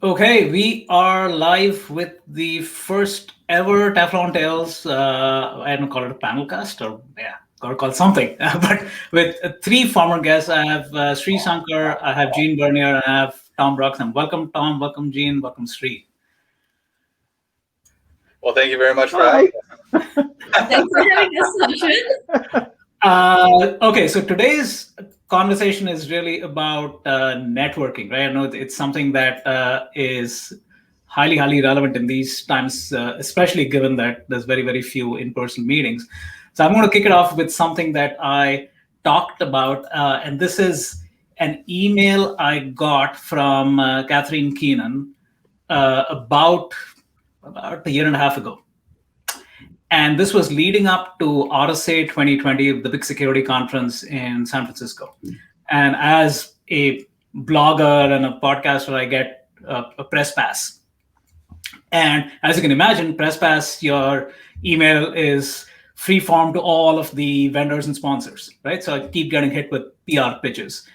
Okay, we are live with the first ever Teflon Tales. I don't call it a panel cast, or yeah, gotta call it something. But with three former guests, I have Sree Sankar, I have Jean Bernier, and I have Tom Broxham. Welcome, Tom. Welcome, Jean. Welcome, Sree. Well, thank you very much for having Hi. me. Thanks for having us, Sachin. Okay, so today's conversation is really about networking, right? I know it's something that is highly, highly relevant in these times, especially given that there's very, very few in-person meetings. So I'm going to kick it off with something that I talked about, and this is an email I got from Catherine Keenan about a year and a half ago. And this was leading up to RSA 2020, the big security conference in San Francisco. And as a blogger and a podcaster, I get a press pass. And as you can imagine, press pass, your email is free form to all of the vendors and sponsors, right? So I keep getting hit with PR pitches.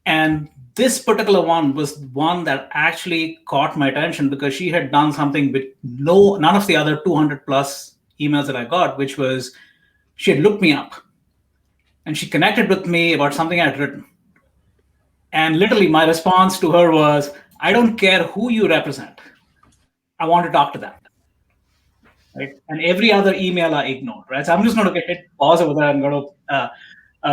And this particular one was one that actually caught my attention because she had done something with none of the other 200 plus emails that I got, which was she had looked me up and she connected with me about something I had written. And literally my response to her was, I don't care who you represent. I want to talk to them. Right? And every other email I ignored, right? So I'm just going to hit pause over there. I'm going to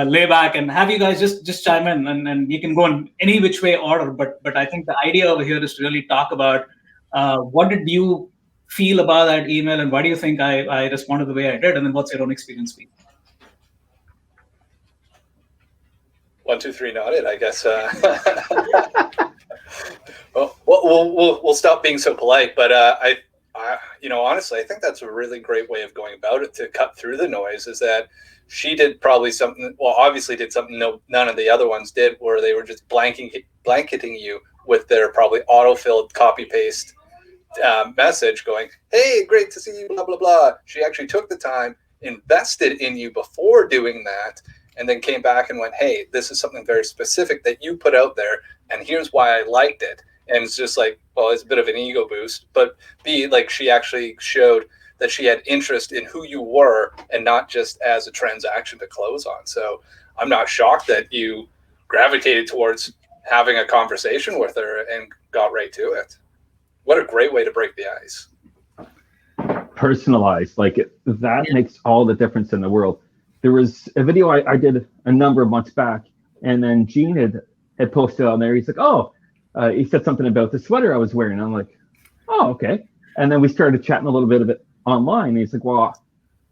lay back and have you guys just chime in, and you can go in any which way order. But I think the idea over here is to really talk about what did you feel about that email, and why do you think I responded the way I did, and then what's your own experience been? 1, 2, 3, nodded. I guess. Well, we'll stop being so polite, but I, honestly, I think that's a really great way of going about it to cut through the noise. Is that she did probably something? Well, obviously did something none of the other ones did, where they were just blanketing you with their probably auto-filled copy paste message, going, "Hey, great to see you." Blah blah blah. She actually took the time, invested in you before doing that, and then came back and went, "Hey, this is something very specific that you put out there, and here's why I liked it." And it's just like, well, it's a bit of an ego boost, but B, like she actually showed that she had interest in who you were and not just as a transaction to close on. So I'm not shocked that you gravitated towards having a conversation with her and got right to it. What a great way to break the ice. Personalized, that makes all the difference in the world. There was a video I did a number of months back, and then Gene had posted on there. He's like, "Oh," he said something about the sweater I was wearing. I'm like, "Oh, okay." And then we started chatting a little bit of it online. And he's like, "Well,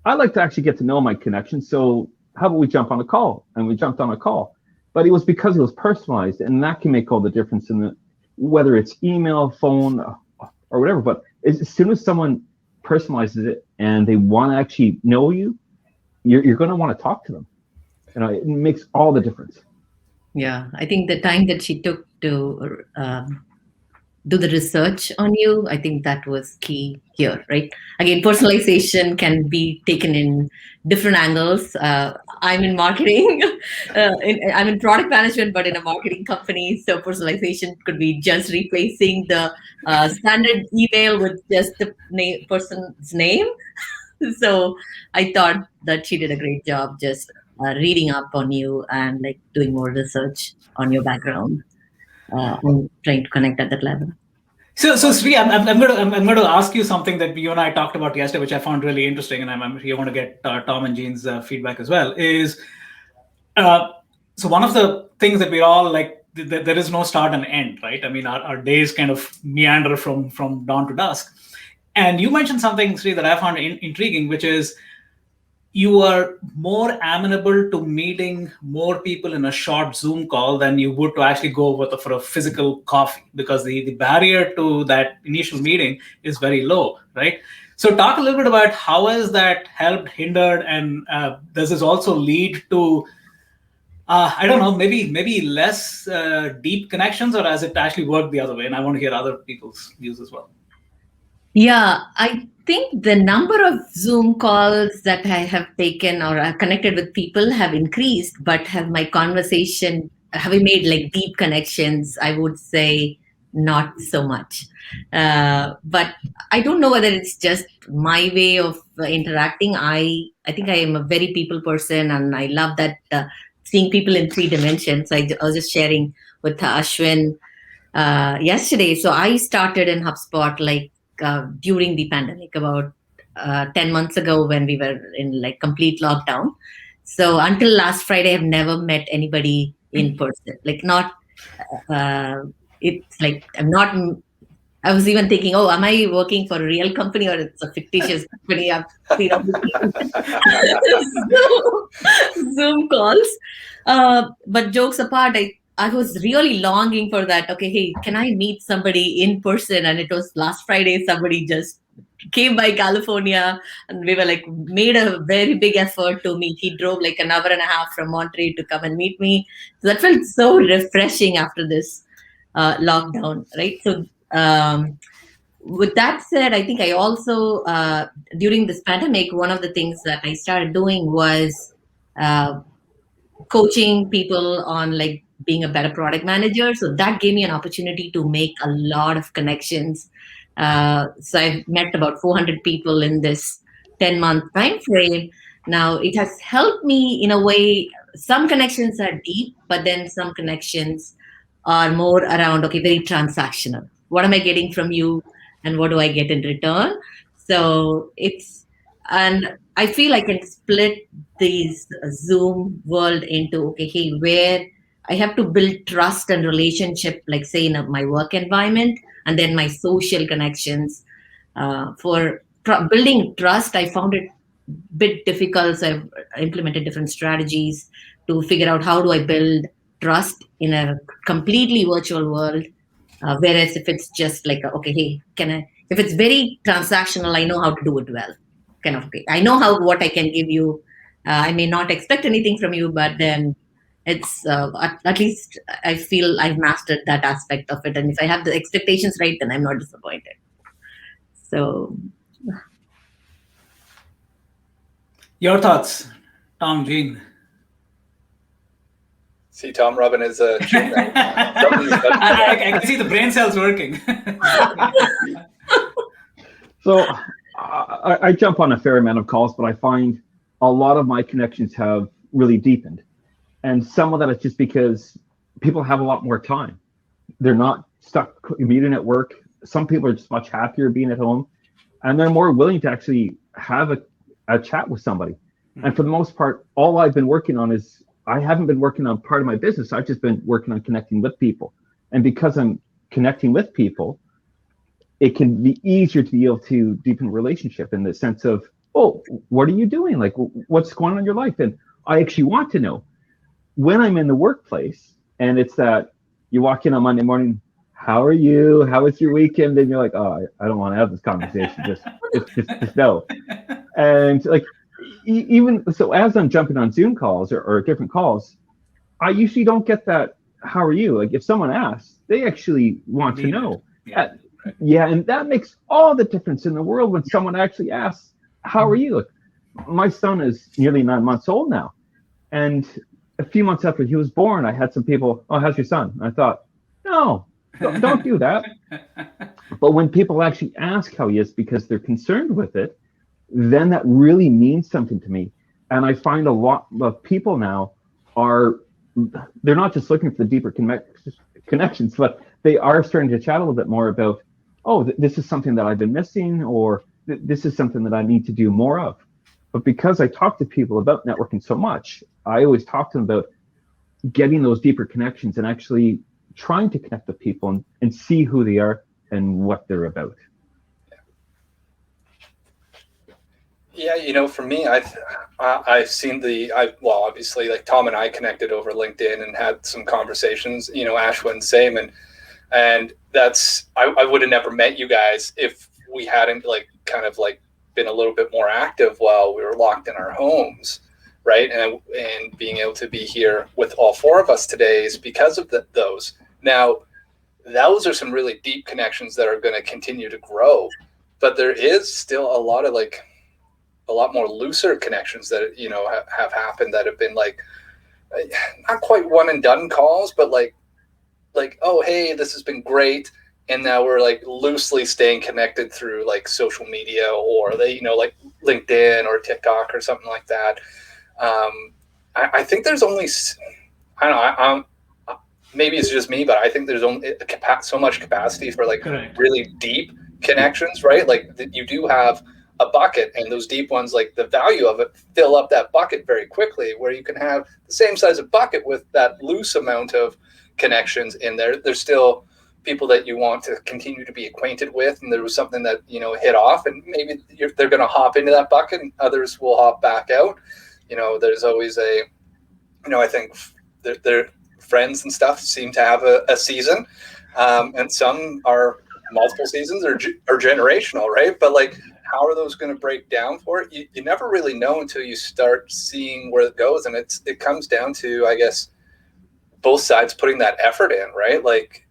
I'd like to actually get to know my connection. So how about we jump on a call?" And we jumped on a call. But it was because it was personalized, and that can make all the difference in whether it's email, phone, or whatever. But as soon as someone personalizes it and they want to actually know you, you're going to want to talk to them. It makes all the difference. Yeah, I think the time that she took to do the research on you, I think that was key here, right? Again, personalization can be taken in different angles. I'm in marketing, I'm in product management, but in a marketing company. So personalization could be just replacing the standard email with just the person's name. So I thought that she did a great job just reading up on you and doing more research on your background and trying to connect at that level. So Sree, I'm going to ask you something that you and I talked about yesterday, which I found really interesting, and I'm here want to get Tom and Jean's feedback as well. Is so one of the things that we all like, there is no start and end, right? I mean, our days kind of meander from dawn to dusk. And you mentioned something, Sree, that I found intriguing, which is you are more amenable to meeting more people in a short Zoom call than you would to actually go for a physical coffee, because the barrier to that initial meeting is very low, right? So talk a little bit about how has that helped, hindered, and does this also lead to, I don't know, maybe less deep connections, or has it actually worked the other way? And I want to hear other people's views as well. Yeah, I think the number of Zoom calls that I have taken or connected with people have increased, but have we made deep connections? I would say not so much. But I don't know whether it's just my way of interacting. I think I am a very people person, and I love that seeing people in 3 dimensions. I was just sharing with Ashwin yesterday. So I started in HubSpot like during the pandemic, about 10 months ago, when we were in like complete lockdown. So until last Friday, I've never met anybody in person. Like not, it's like I'm not. I was even thinking, oh, am I working for a real company or it's a fictitious company? I've Zoom calls. But jokes apart, I was really longing for that. Okay, hey, can I meet somebody in person? And it was last Friday, somebody just came by California, and we were like, made a very big effort to meet. He drove like an hour and a half from Montreal to come and meet me. So that felt so refreshing after this lockdown, right? So, with that said, I think I also, during this pandemic, one of the things that I started doing was uh, coaching people on like being a better product manager. So that gave me an opportunity to make a lot of connections. So I've met about 400 people in this 10-month time frame. Now it has helped me in a way. Some connections are deep, but then some connections are more around, okay, very transactional. What am I getting from you, and what do I get in return? So it's, and I feel I can split these Zoom world into, okay, hey, where I have to build trust and relationship, like say in my work environment, and then my social connections. For building trust, I found it a bit difficult. So I've implemented different strategies to figure out how do I build trust in a completely virtual world. Whereas if it's just like, okay, hey, can I, if it's very transactional, I know how to do it well. Kind of, okay, I know how, what I can give you. I may not expect anything from you, but then it's at least I feel I've mastered that aspect of it. And if I have the expectations right, then I'm not disappointed. So, Your thoughts, Tom, Jean? See Tom rubbing his chin. I can see the brain cells working. So I jump on a fair amount of calls, but I find a lot of my connections have really deepened. And some of that is just because people have a lot more time. They're not stuck commuting at work. Some people are just much happier being at home, and they're more willing to actually have a chat with somebody. And for the most part, all I've been working on is, I haven't been working on part of my business. I've just been working on connecting with people. And because I'm connecting with people, it can be easier to be able to deepen a relationship in the sense of, oh, what are you doing? Like, what's going on in your life? And I actually want to know. When I'm in the workplace and it's that you walk in on Monday morning, how are you? How was your weekend? And you're like, oh, I don't want to have this conversation. Just no. And like, even so, as I'm jumping on Zoom calls or different calls, I usually don't get that, how are you? Like if someone asks, they actually want to know. Yeah, and that makes all the difference in the world when someone actually asks, how are you? My son is nearly 9 months old now. And a few months after he was born, I had some people, oh, how's your son? And I thought, no, don't do that. But when people actually ask how he is because they're concerned with it, then that really means something to me. And I find a lot of people now they're not just looking for the deeper connections, but they are starting to chat a little bit more about, oh, this is something that I've been missing, or this is something that I need to do more of. But because I talk to people about networking so much, I always talk to them about getting those deeper connections and actually trying to connect with people and see who they are and what they're about. Yeah, for me, I've seen obviously, like Tom and I connected over LinkedIn and had some conversations. Ashwin, same, and that's I would have never met you guys if we hadn't been a little bit more active while we were locked in our homes, right? And being able to be here with all 4 of us today is because of those. Now, those are some really deep connections that are going to continue to grow, but there is still a lot more looser connections that have happened that have been like not quite one and done calls, but like oh, hey, this has been great, and now we're like loosely staying connected through like social media or like LinkedIn or TikTok or something like that. I think there's only, I don't know, maybe it's just me, but I think there's only so much capacity for like really deep connections, right? Like you do have a bucket, and those deep ones, like the value of it, fill up that bucket very quickly, where you can have the same size of bucket with that loose amount of connections in there. There's still people that you want to continue to be acquainted with, and there was something that hit off, and maybe they're going to hop into that bucket, and others will hop back out. There's always I think their friends and stuff seem to have a season, and some are multiple seasons or generational, right? But like, how are those going to break down for it? You never really know until you start seeing where it goes, and it comes down to, I guess, both sides putting that effort in, right? Like,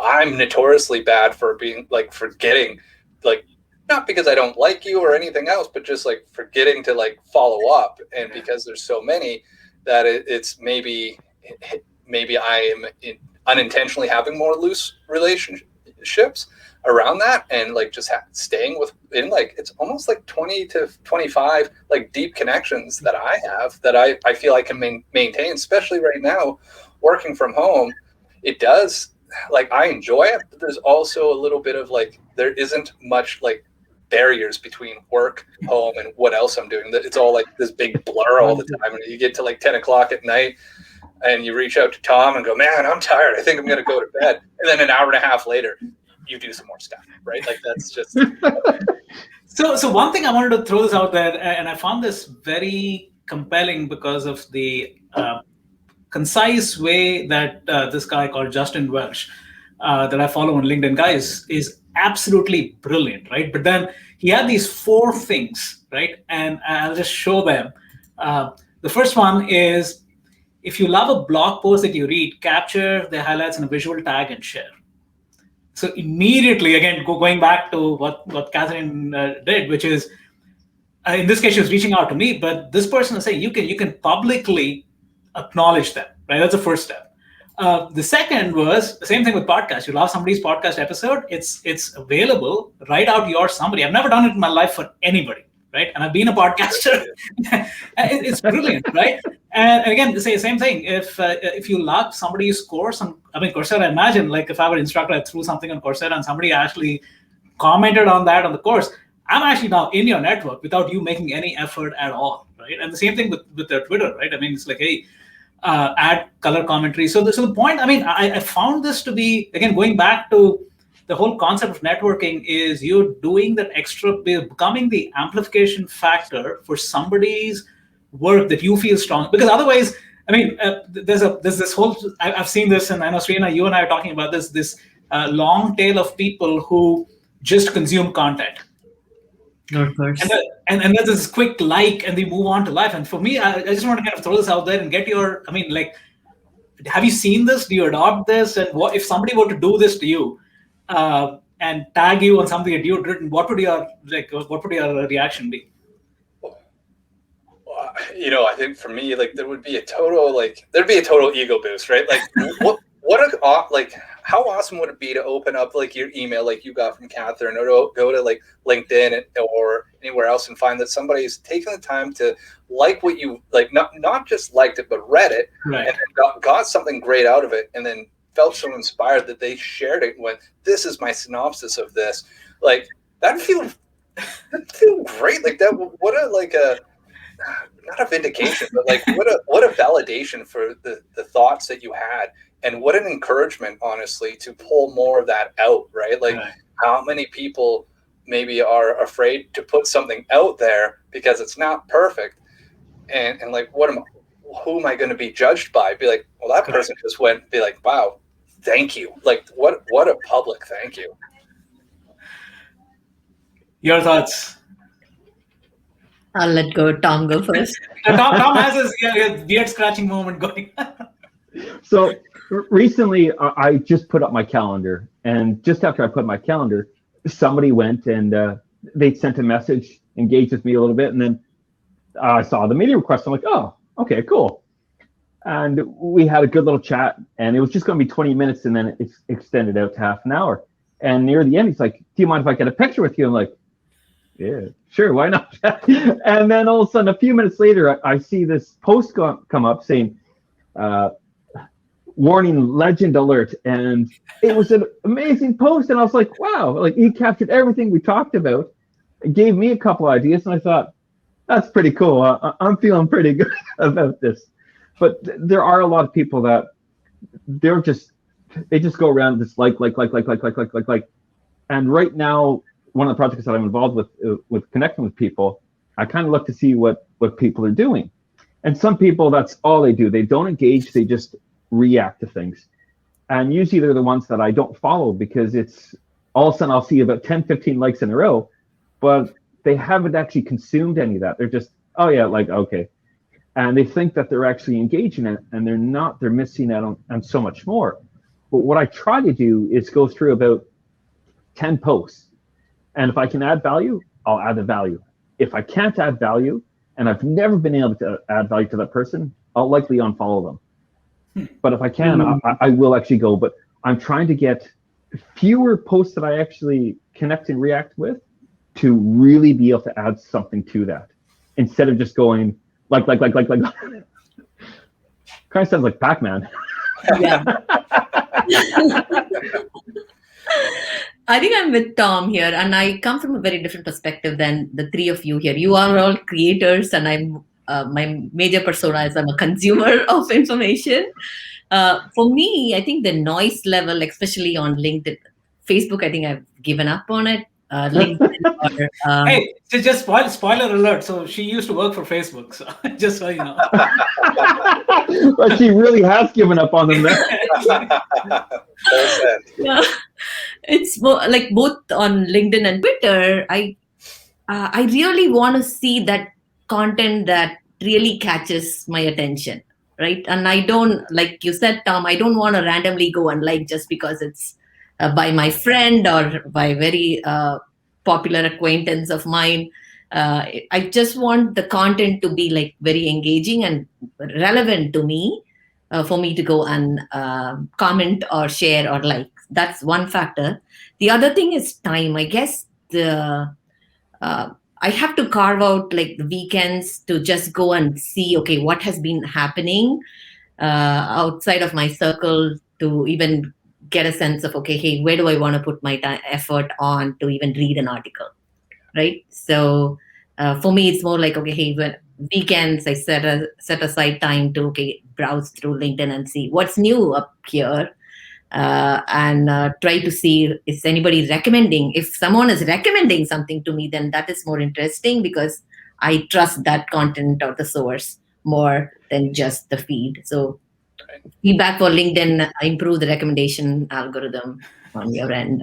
I'm notoriously bad for being like forgetting, like, not because I don't like you or anything else, but just like forgetting to like follow up, and because there's so many that it's maybe I am unintentionally having more loose relationships around that, and like just staying within like, it's almost like 20 to 25 like deep connections that I have that I feel I can maintain, especially right now working from home. It does, like, I enjoy it, but there's also a little bit of like, there isn't much like barriers between work, home, and what else I'm doing. That it's all like this big blur all the time, and you get to like 10 o'clock at night and you reach out to Tom and go, man, I'm tired, I think I'm going to go to bed. And then an hour and a half later, you do some more stuff, right? Like, that's just. So one thing I wanted to throw this out there, and I found this very compelling because of the concise way that this guy called Justin Welsh, that I follow on LinkedIn, guys, is absolutely brilliant, right? But then he had these 4 things, right? And I'll just show them. The first one is, if you love a blog post that you read, capture the highlights in a visual tag and share. So immediately, again, going back to what Catherine did, which is, in this case, she was reaching out to me, but this person is saying you can publicly acknowledge them, right? That's the first step. The second was the same thing with podcasts. You love somebody's podcast episode, it's available. Write out your summary. I've never done it in my life for anybody, right? And I've been a podcaster. It's brilliant, right? And again, say the same thing. If you love somebody's course on, Coursera, imagine like if I were an instructor, I threw something on Coursera and somebody actually commented on that on the course, I'm actually now in your network without you making any effort at all, right? And the same thing with their Twitter, right? It's like, hey, add color commentary. So the point, I found this to be, again, going back to the whole concept of networking, is you're doing that extra, becoming the amplification factor for somebody's work that you feel strong. Because otherwise, there's this whole, I've seen this, and I know Sree, you and I are talking about this long tail of people who just consume content. Of course. And then there's this quick like, and they move on to life. And for me, I just want to kind of throw this out there and get your, have you seen this? Do you adopt this? And what if somebody were to do this to you and tag you on something that you'd written, what would your reaction be? I think for me, like, there'd be a total ego boost, right? Like, how awesome would it be to open up like your email, like you got from Catherine, or to go to like LinkedIn or anywhere else and find that somebody's taken the time to like what you like, not just liked it, but read it, right, and then got something great out of it, and then felt so inspired that they shared it. When this is my synopsis of this, like that'd feel great. Like that, what a like a. Not a vindication, but like what a validation for the thoughts that you had, and what an encouragement, honestly, to pull more of that out, right? Like, right. How many people maybe are afraid to put something out there because it's not perfect, and like, who am I going to be judged by? Be like, well, that person just went. Be like, wow, thank you. Like, what a public thank you. Your thoughts? I'll let Tom go first. Tom has his beard scratching moment going. So recently, I just put up my calendar, and just after I put my calendar, somebody went and they sent a message, engaged with me a little bit, and then I saw the media request. I'm like, oh, okay, cool. And we had a good little chat, and it was just going to be 20 minutes, and then it's extended out to half an hour. And near the end, he's like, "Do you mind if I get a picture with you?" I'm like, "Yeah, sure, why not?" And then all of a sudden, a few minutes later, I see this post come up saying, "Warning, legend alert." And it was an amazing post. And I was like, wow, like he captured everything we talked about. It gave me a couple ideas, and I thought, that's pretty cool. I'm feeling pretty good about this. But there are a lot of people that they just go around this like. And right now, one of the projects that I'm involved with connecting with people, I kind of look to see what people are doing. And some people, that's all they do. They don't engage, they just react to things. And usually they're the ones that I don't follow, because it's all of a sudden I'll see about 10, 15 likes in a row, but they haven't actually consumed any of that. They're just, oh yeah, like, okay. And they think that they're actually engaging in it, and they're not. They're missing out on so much more. But what I try to do is go through about 10 posts. And if I can add value, I'll add the value. If I can't add value, and I've never been able to add value to that person, I'll likely unfollow them. But if I can, I will actually go. But I'm trying to get fewer posts that I actually connect and react with, to really be able to add something to that, instead of just going like. Kind of sounds like Pac-Man. Yeah. I think I'm with Tom here, and I come from a very different perspective than the three of you here. You are all creators, and I'm my major persona is I'm a consumer of information. For me, I think the noise level, especially on LinkedIn, Facebook, I think I've given up on it. LinkedIn or, hey, just spoiler alert. So she used to work for Facebook. So just so you know. But she really has given up on them. Yeah, it's more like both on LinkedIn and Twitter. I really want to see that content that really catches my attention, right? And I don't, like you said, Tom, I don't want to randomly go and like just because it's by my friend or by very popular acquaintance of mine. I just want the content to be like very engaging and relevant to me, for me to go and comment or share or like. That's one factor. The other thing is time. I guess I have to carve out like the weekends to just go and see, okay, what has been happening outside of my circle, to even get a sense of, okay, hey, where do I want to put my effort on to even read an article, right? So for me, it's more like, okay, hey, when weekends, I set aside time to, okay, browse through LinkedIn and see what's new up here, and try to see, is anybody recommending? If someone is recommending something to me, then that is more interesting, because I trust that content or the source more than just the feed. So feedback for LinkedIn, improve the recommendation algorithm on your end.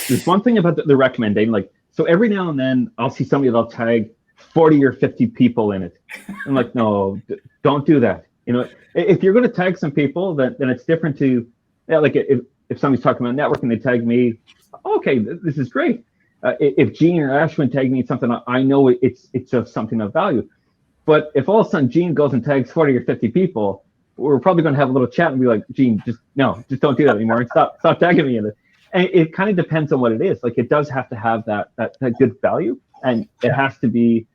There's one thing about the recommending, like, so every now and then I'll see somebody that'll tag 40 or 50 people in it. I'm like, no, don't do that. You know, if you're going to tag some people, then it's different to, yeah, like if somebody's talking about networking, they tag me, okay, this is great. If Gene or Ashwin tag me in something, I know it's of something of value. But if all of a sudden Gene goes and tags 40 or 50 people, we're probably going to have a little chat and be like, Gene, just don't do that anymore. Stop tagging me in it. And it kind of depends on what it is. Like, it does have to have that good value, and it has to be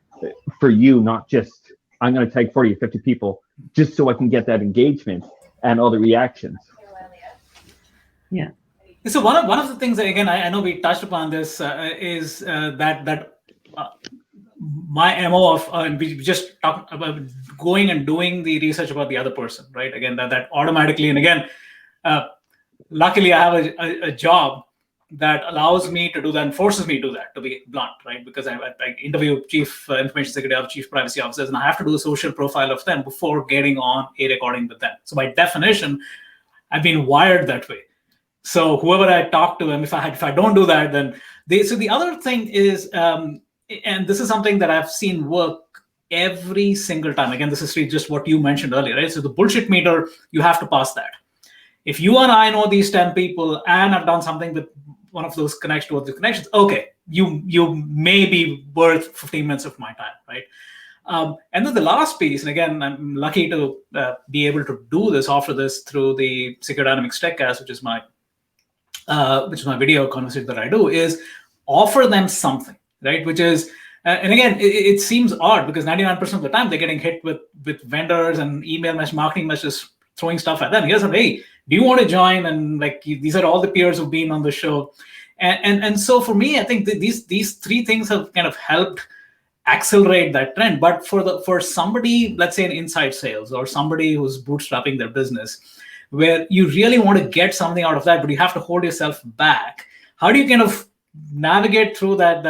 for you, not just I'm going to tag 40 or 50 people just so I can get that engagement and all the reactions. Yeah. So one of the things that, again, I know we touched upon this, is that my MO of, and we just talked about going and doing the research about the other person, right? Again, that automatically, and again, luckily I have a job that allows me to do that and forces me to do that, to be blunt, right? Because I interview chief information security, chief privacy officers, and I have to do a social profile of them before getting on a recording with them. So by definition, I've been wired that way. So whoever I talk to, and if I don't do that, then so the other thing is, and this is something that I've seen work every single time. Again, this is just what you mentioned earlier, right? So the bullshit meter, you have to pass that. If you and I know these 10 people and I've done something with one of those connections, okay, you may be worth 15 minutes of my time, right? And then the last piece, and again, I'm lucky to be able to do this, offer this through the Secure Dynamics TechCast, which is my video conversation that I do, is offer them something, right? Which is, and again, it seems odd because 99% of the time they're getting hit with vendors and email marketing messages throwing stuff at them. Here's a, hey, do you want to join? And like, these are all the peers who've been on the show. And so for me, I think that these three things have kind of helped accelerate that trend. But for somebody, let's say in inside sales or somebody who's bootstrapping their business, where you really want to get something out of that, but you have to hold yourself back, how do you kind of navigate through that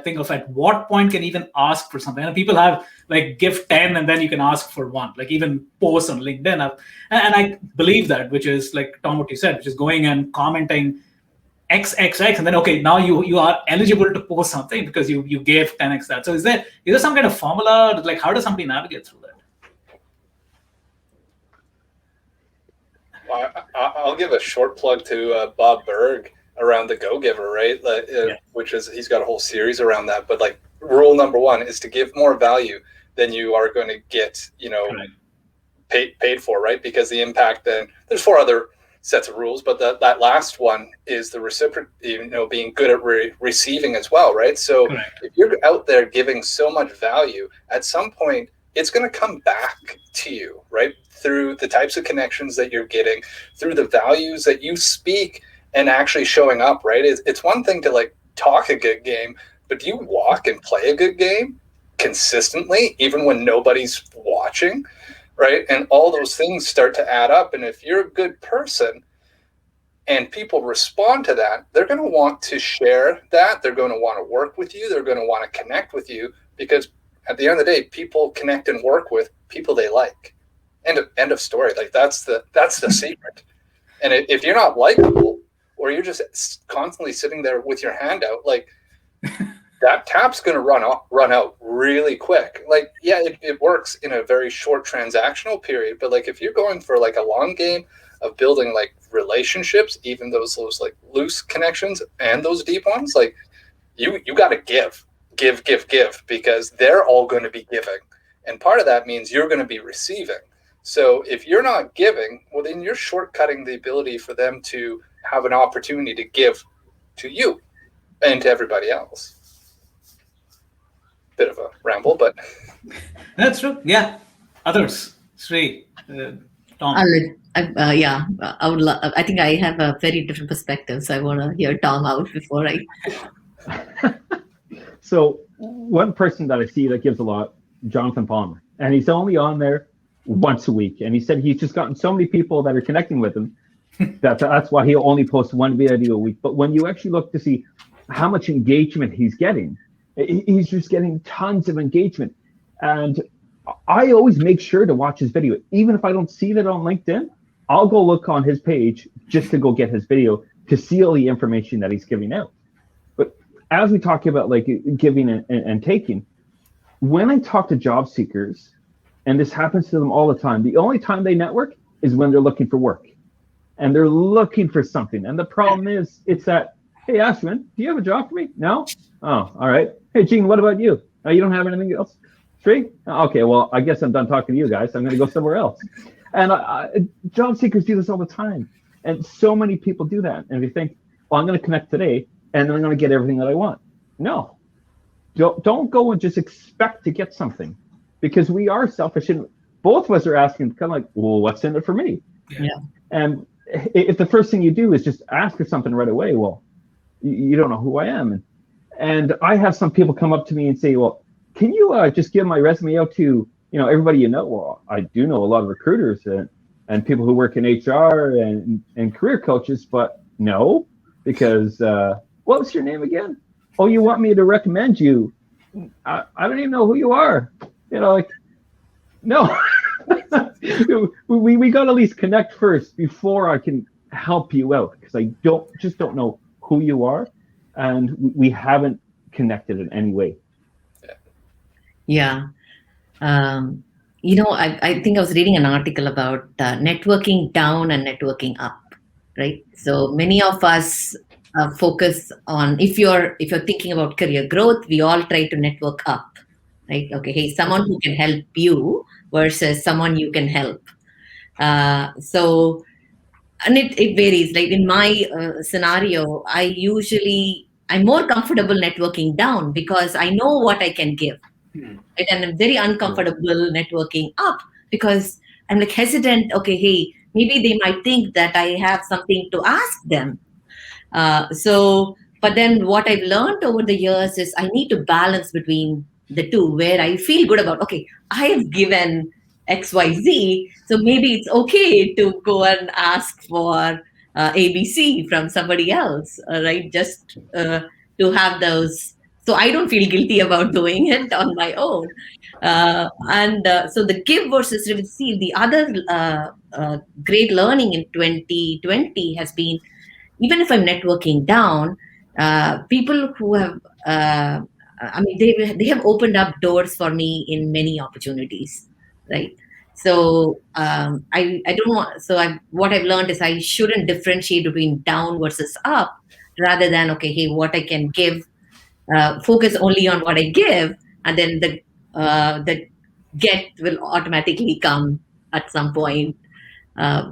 thing of at what point can even ask for something? And people have like give 10 and then you can ask for one, like even posts on LinkedIn. And I believe that, which is like Tom, what you said, which is going and commenting XXX, and then okay, now you are eligible to post something because you gave 10x that. So is there some kind of formula? Like, how does somebody navigate through that? Well, I'll give a short plug to Bob Berg around the Go Giver, right? Which is, he's got a whole series around that. But like, rule number one is to give more value than you are going to get, paid for, right? Because the impact, then there's 4 other sets of rules, but that last one is the reciprocal, being good at receiving as well, right? So if you're out there giving so much value, at some point it's going to come back to you, right? Through the types of connections that you're getting, through the values that you speak and actually showing up, right? It's one thing to like talk a good game, but do you walk and play a good game consistently, even when nobody's watching? Right. And all those things start to add up. And if you're a good person and people respond to that, they're going to want to share that. They're going to want to work with you. They're going to want to connect with you, because at the end of the day, people connect and work with people they like. End of story. Like that's the secret. And if you're not likable, or you're just constantly sitting there with your hand out, like that tap's going to run out really quick. Like, yeah, it works in a very short transactional period, but like if you're going for like a long game of building like relationships, even those like loose connections and those deep ones, like you got to give, because they're all going to be giving, and part of that means you're going to be receiving. So if you're not giving, well, then you're shortcutting the ability for them to have an opportunity to give to you and to everybody else. Bit of a ramble, but that's true. Yeah. Others, Sree, Tom. I would. I think I have a very different perspective, so I want to hear Tom out before I. So one person that I see that gives a lot, Jonathan Palmer, and he's only on there once a week, and he said he's just gotten so many people that are connecting with him that's why he only posts one video a week. But when you actually look to see how much engagement he's getting, he's just getting tons of engagement. And I always make sure to watch his video. Even if I don't see that on LinkedIn, I'll go look on his page just to go get his video to see all the information that he's giving out. But as we talk about like giving and taking, when I talk to job seekers, and this happens to them all the time, the only time they network is when they're looking for work. And they're looking for something. And the problem is, it's that, hey, Ashwin, do you have a job for me? No? Oh, all right. Hey, Gene, what about you? Oh, you don't have anything else? Sree? Okay, well, I guess I'm done talking to you guys. I'm going to go somewhere else. And job seekers do this all the time. And so many people do that. And they think, well, I'm going to connect today, and then I'm going to get everything that I want. No. Don't go and just expect to get something, because we are selfish. And both of us are asking kind of like, well, what's in it for me? Yeah. And if the first thing you do is just ask for something right away, well, you don't know who I am. And I have some people come up to me and say, well, can you just give my resume out to, everybody you know? Well, I do know a lot of recruiters and people who work in HR and career coaches, but no, because what was your name again? Oh, you want me to recommend you? I don't even know who you are. No. we got to at least connect first before I can help you out, because I don't know who you are, and we haven't connected in any way. Yeah. I think I was reading an article about networking down and networking up, right? So many of us focus on, if you're thinking about career growth, we all try to network up, right? Okay, hey, someone who can help you versus someone you can help. So, and it varies. Like in my scenario, I'm more comfortable networking down because I know what I can give. Right? And I'm very uncomfortable networking up because I'm like hesitant. Okay, hey, maybe they might think that I have something to ask them. But then what I've learned over the years is I need to balance between the two where I feel good about, okay, I have given XYZ, so maybe it's okay to go and ask for ABC from somebody else, right? Just to have those. So I don't feel guilty about doing it on my own. So the give versus receive, the other great learning in 2020 has been, even if I'm networking down, people who have, they have opened up doors for me in many opportunities, right? So I don't want. So what I've learned is I shouldn't differentiate between down versus up, rather than, okay, hey, what I can give, focus only on what I give, and then the get will automatically come at some point.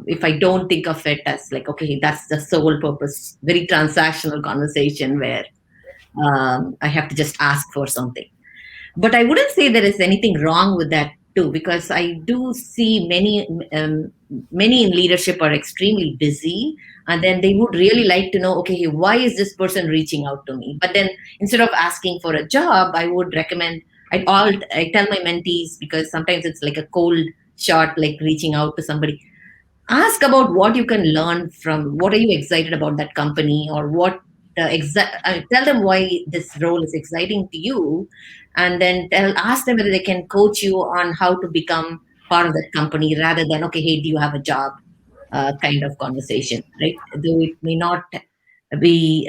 If I don't think of it as like, okay, that's the sole purpose, very transactional conversation where I have to just ask for something. But I wouldn't say there is anything wrong with that too, because I do see many in leadership are extremely busy, and then they would really like to know, okay, why is this person reaching out to me? But then instead of asking for a job, I would recommend, I tell my mentees, because sometimes it's like a cold shot, like reaching out to somebody, ask about what you can learn from, what are you excited about that company, or what tell them why this role is exciting to you, and then ask them whether they can coach you on how to become part of that company, rather than, okay, hey, do you have a job, kind of conversation, right? Though it may not be,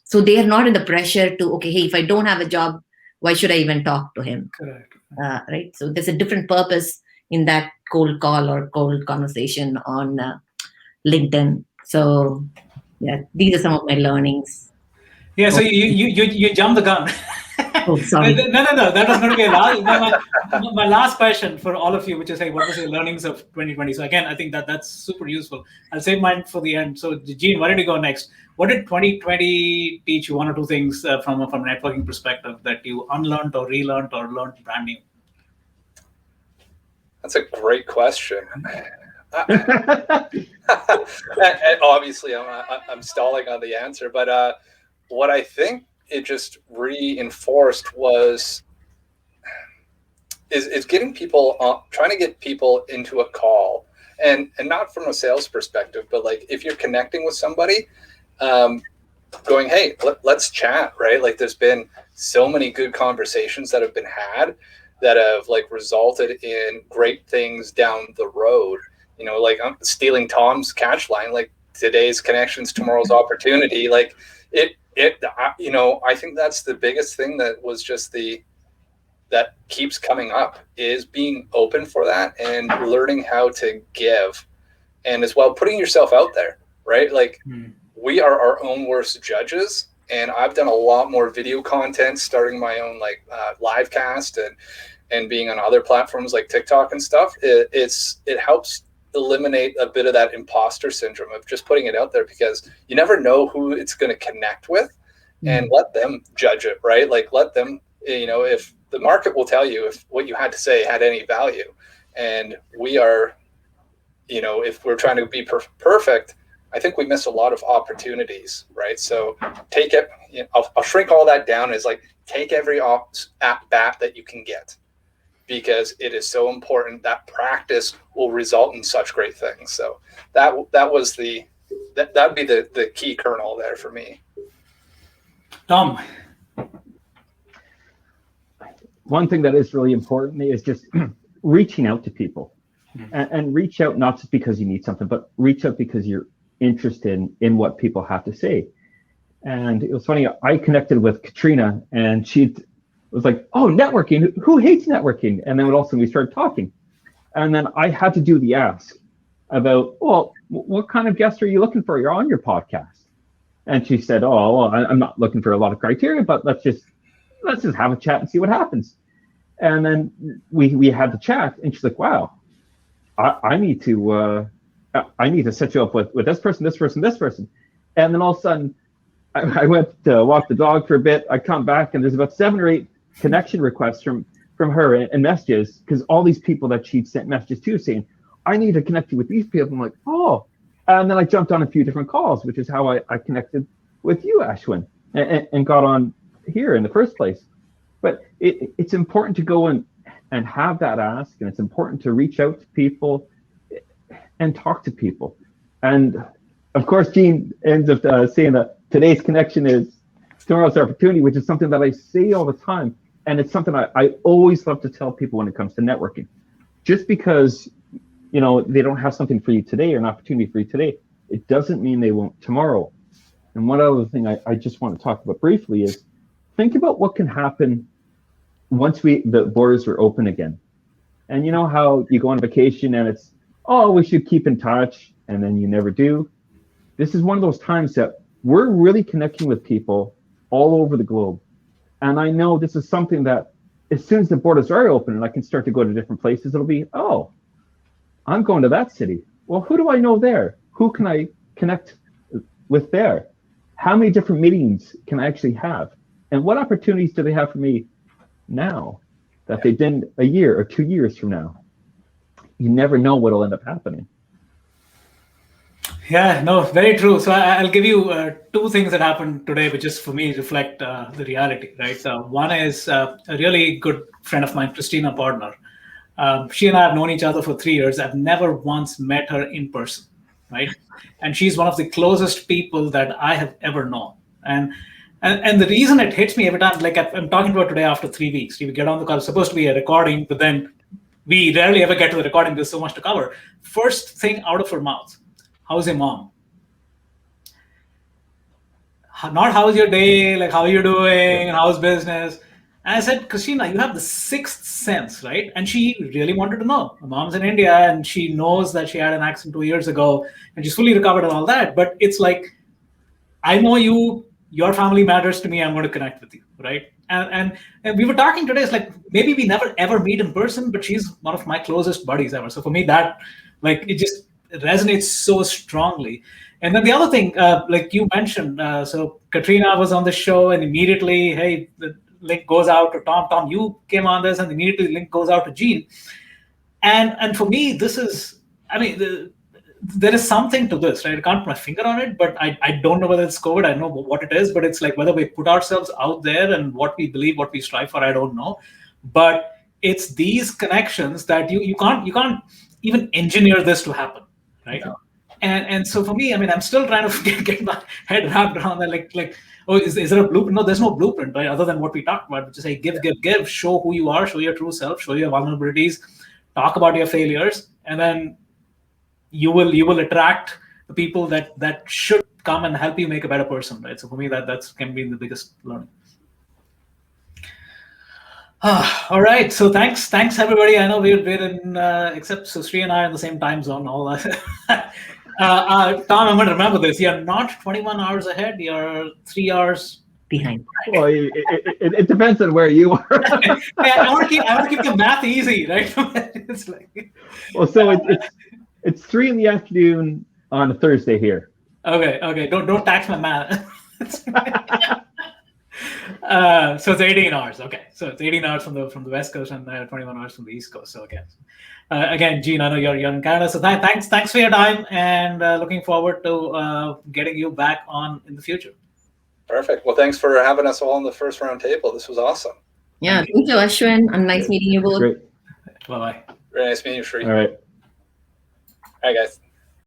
so they are not in the pressure to, okay, hey, if I don't have a job, why should I even talk to him? Correct. Right? So there's a different purpose in that cold call or cold conversation on LinkedIn. So yeah, these are some of my learnings. Yeah, so you jumped the gun. Oh, sorry. No. That was going to be my last question for all of you, which is, hey, what was your learnings of 2020? So again, I think that's super useful. I'll save mine for the end. So Gene, why don't you go next? What did 2020 teach you? One or two things from a networking perspective that you unlearned or relearned or learned brand new? That's a great question. And obviously, I'm stalling on the answer, but what I think it just reinforced is getting people trying to get people into a call, and not from a sales perspective, but like if you're connecting with somebody, going, hey, let's chat, right? Like there's been so many good conversations that have been had that have like resulted in great things down the road. You know, like I'm stealing Tom's catch line, like today's connections, tomorrow's opportunity. Like you know, I think that's the biggest thing that was just that keeps coming up, is being open for that and learning how to give, and as well putting yourself out there, right? Like we are our own worst judges, and I've done a lot more video content, starting my own like live cast and being on other platforms like TikTok and stuff. It helps eliminate a bit of that imposter syndrome of just putting it out there, because you never know who it's going to connect with, and let them judge it, right? Like let them, you know, if the market will tell you if what you had to say had any value. And we are, you know, if we're trying to be perfect, I think we miss a lot of opportunities, right? So take it, you know, I'll shrink all that down as like, take every at bat that you can get, because it is so important. That practice will result in such great things. So that would be the key kernel there for me. Tom. One thing that is really important is just reaching out to people, and reach out not just because you need something, but reach out because you're interested in what people have to say. And it was funny, I connected with Katrina, and she was like, oh, networking, who hates networking? And then also we started talking. And then I had to do the ask about, well, what kind of guest are you looking for? You're on your podcast. And she said, oh, well, I'm not looking for a lot of criteria, but let's just have a chat and see what happens. And then we had the chat, and she's like, wow, I need to set you up with this person, this person, this person. And then all of a sudden, I went to walk the dog for a bit. I come back, and there's about 7 or 8 connection requests from her and messages, because all these people that she'd sent messages to saying, I need to connect you with these people. I'm like, oh. And then I jumped on a few different calls, which is how I connected with you, Ashwin, and got on here in the first place. But it's important to go and have that ask, and it's important to reach out to people and talk to people. And of course, Gene ends up saying that today's connection is tomorrow's opportunity, which is something that I say all the time. And it's something I always love to tell people when it comes to networking. Just because, you know, they don't have something for you today or an opportunity for you today, it doesn't mean they won't tomorrow. And one other thing I just want to talk about briefly is think about what can happen once the borders are open again. And you know how you go on vacation and it's, oh, we should keep in touch, and then you never do. This is one of those times that we're really connecting with people all over the globe. And I know this is something that as soon as the borders are open and I can start to go to different places, it'll be, oh, I'm going to that city. Well, who do I know there? Who can I connect with there? How many different meetings can I actually have? And what opportunities do they have for me now that they didn't a year or 2 years from now? You never know what'll end up happening. Yeah, no, very true. So I'll give you 2 things that happened today, which just for me reflect the reality, right? So one is a really good friend of mine, Christina Partner. She and I have known each other for 3 years. I've never once met her in person, right? And she's one of the closest people that I have ever known. And the reason it hits me every time, like I'm talking to her today after 3 weeks. We get on the call. It's supposed to be a recording, but then we rarely ever get to the recording. There's so much to cover. First thing out of her mouth, how's your mom? Not how's your day, like how are you doing, how's business? And I said, Christina, you have the 6th sense, right? And she really wanted to know. My mom's in India, and she knows that she had an accident 2 years ago, and she's fully recovered and all that. But it's like, I know you, your family matters to me, I'm going to connect with you, right? And we were talking today, it's like, maybe we never ever meet in person, but she's one of my closest buddies ever. So for me, that, like, it just resonates so strongly. And then the other thing, like you mentioned, so Katrina was on the show, and immediately, hey, the link goes out to Tom. Tom, you came on this, and immediately the link goes out to Gene. And for me, this is, I mean, there is something to this, right? I can't put my finger on it, but I don't know whether it's COVID. I know what it is, but it's like whether we put ourselves out there and what we believe, what we strive for, I don't know. But it's these connections that you can't even engineer this to happen, right? No. And so for me, I mean, I'm still trying to get my head wrapped around that, like, oh, is there a blueprint? No, there's no blueprint, right? Other than what we talked about, which is, hey, give, show who you are, show your true self, show your vulnerabilities, talk about your failures, and then you will attract the people that should come and help you make a better person, right? So for me, that's can be the biggest learning. All right, so thanks everybody. I know we're in except so Sree and I are in the same time zone. All that. Tom, I'm going to remember this. You're not 21 hours ahead. You're 3 hours behind. Well, it depends on where you are. I want to keep the math easy, right? It's like, well, so it's 3 p.m. on a Thursday here. Okay. Don't tax my math. So it's 18 hours. Okay, so it's 18 hours from the West Coast and 21 hours from the East Coast. So again, Gene, I know you're in Canada. So thanks for your time, and looking forward to getting you back on in the future. Perfect. Well, thanks for having us all on the first round table. This was awesome. Yeah, thank you, Ashwin. And nice meeting you both. Great. Bye-bye. Very nice meeting you, Sree. All right. All right, guys.